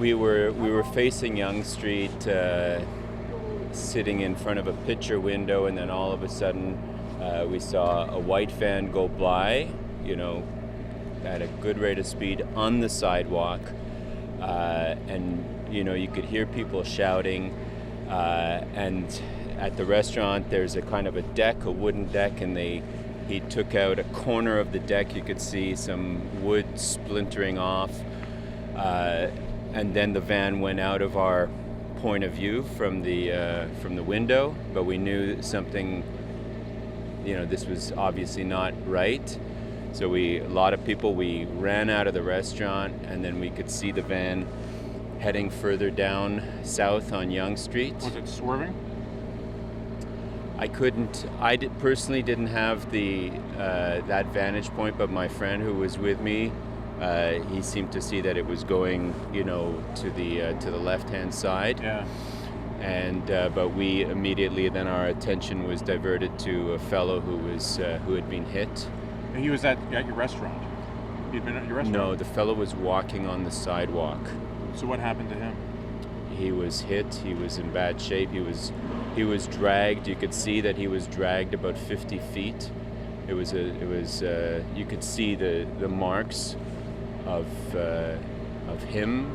We were facing Yonge Street, sitting in front of a picture window, and then all of a sudden we saw a white van go by, at a good rate of speed on the sidewalk, and you could hear people shouting, and at the restaurant there's a kind of a wooden deck, and he took out a corner of the deck. You could see some wood splintering off, and then the van went out of our point of view from the window, but we knew something, this was obviously not right. So a lot of people, we ran out of the restaurant, and then we could see the van heading further down south on Yonge Street. Was it swerving? I personally didn't have that vantage point, but my friend who was with me, he seemed to see that it was going, to the left-hand side. Yeah. And but we immediately, then our attention was diverted to a fellow who had been hit. And he was at your restaurant. He'd been at your restaurant? No, the fellow was walking on the sidewalk. So what happened to him? He was hit. He was in bad shape. He was dragged. You could see that he was dragged about 50 feet. You could see the marks of him.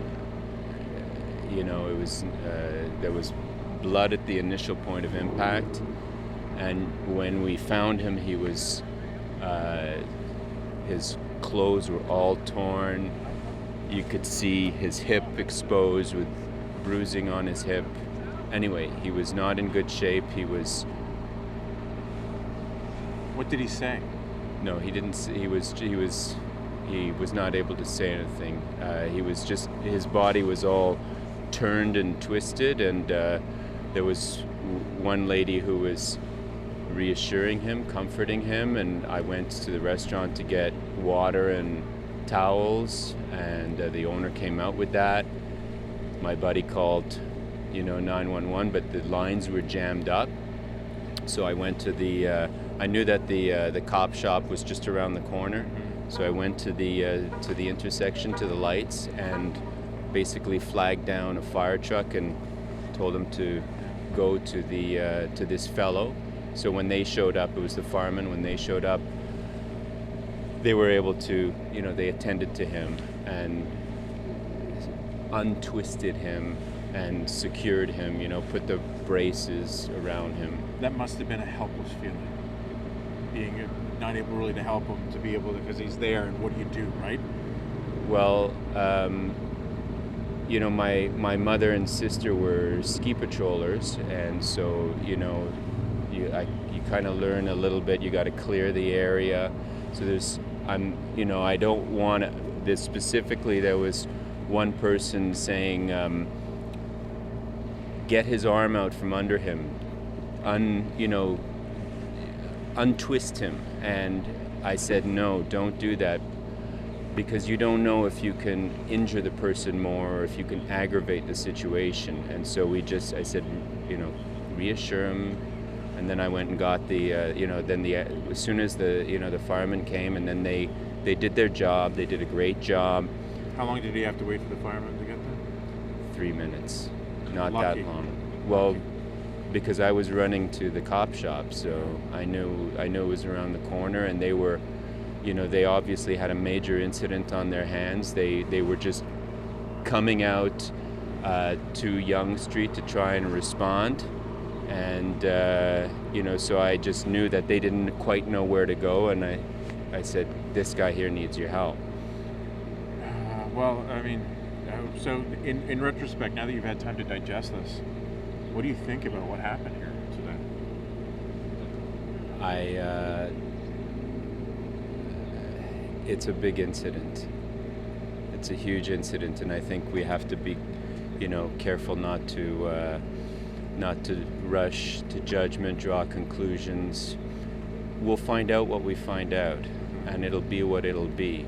There was blood at the initial point of impact, and when we found him, he was his clothes were all torn. You could see his hip exposed with bruising on his hip. Anyway, he was not in good shape. What did he say? No, he didn't. He was not able to say anything. His body was all turned and twisted, and there was one lady who was reassuring him, comforting him, and I went to the restaurant to get water and towels, and the owner came out with that. My buddy called 911, but the lines were jammed up, so I went to I knew that the cop shop was just around the corner, so I went to the intersection, to the lights, and basically flagged down a fire truck and told them to go to this fellow. So when they showed up, it was the firemen. When they showed up, they were able to, they attended to him and untwisted him and secured him, put the braces around him. That must have been a helpless feeling, being not able really to help him, to be able to, because he's there, and what do you do, right? Well, my mother and sister were ski patrollers, and so, you kind of learn a little bit. You got to clear the area. So I don't want this specifically. There was one person saying, get his arm out from under him, untwist him. And I said, no, don't do that, because you don't know if you can injure the person more or if you can aggravate the situation. And so I said, reassure him. And then I went and got as soon as the firemen came, and then they did their job. They did a great job. How long did he have to wait for the firemen to get there? 3 minutes. Not Lucky. that long. Well, Lucky. Because I was running to the cop shop, so I knew it was around the corner, and they were, they obviously had a major incident on their hands. They were just coming out to Yonge Street to try and respond. And, so I just knew that they didn't quite know where to go, and I said, this guy here needs your help. Well, I mean, so in retrospect, now that you've had time to digest this, what do you think about what happened here today? It's a big incident. It's a huge incident, and I think we have to be, careful not to rush to judgment, draw conclusions. We'll find out what we find out, and it'll be what it'll be.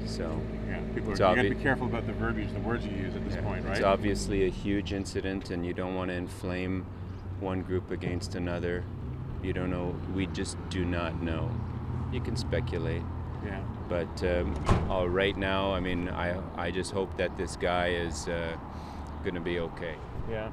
So yeah, you got to be careful about the verbiage, the words you use at this point, right? It's obviously a huge incident, and you don't want to inflame one group against another. You don't know. We just do not know. You can speculate. Yeah. But right now, I mean, I just hope that this guy is going to be okay. Yeah.